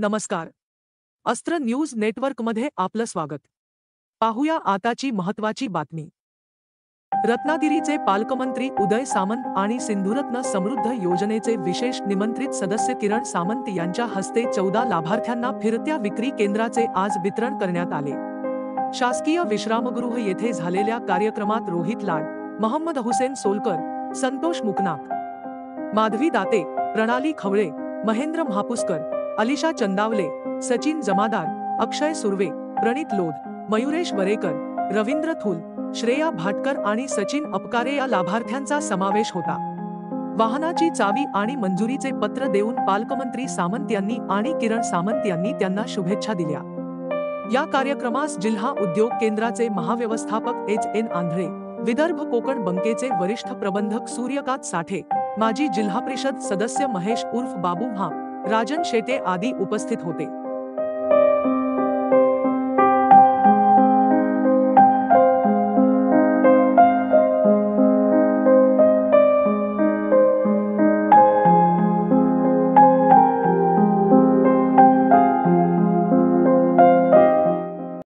नमस्कार. अस्त्र न्यूज नेटवर्कमध्ये आपलं स्वागत. पाहूया आताची महत्त्वाची बातमी. रत्नागिरीचे पालकमंत्री उदय सामंत आणि सिंधुरत्न समृद्ध योजनेचे विशेष निमंत्रित सदस्य किरण सामंत यांच्या हस्ते 14 लाभार्थ्यांना फिरत्या विक्री केंद्राचे आज वितरण करण्यात आले. शासकीय विश्रामगृह येथे झालेल्या कार्यक्रमात रोहित लाड, मोहम्मद हुसेन सोलकर, संतोष मुकनाक, माधवी दाते, प्रणाली खवळे, महेंद्र महापुस्कर, अलिशा चंदावले, सचिन जमादार, अक्षय सुर्वे, प्रणित लोध, मयुरेश वरेकर, रवींद्र थूल, श्रेया भाटकर आणि सचिन अपकारे या लाभार्थ्यांचा समावेश होता. वाहनाची चावी आणि मंजुरीचे पत्र देऊन पालकमंत्री सामंत यांनी आणि किरण सामंत यांनी त्यांना शुभेच्छा दिल्या. या कार्यक्रमास जिल्हा उद्योग केंद्राचे महाव्यवस्थापक एच.एन. आंधळे, विदर्भ कोकण बँकेचे वरिष्ठ प्रबंधक सूर्यकांत साठे, माजी जिल्हा परिषद सदस्य महेश उर्फ बाबू म्हा, राजन शेटे आदी उपस्थित होते.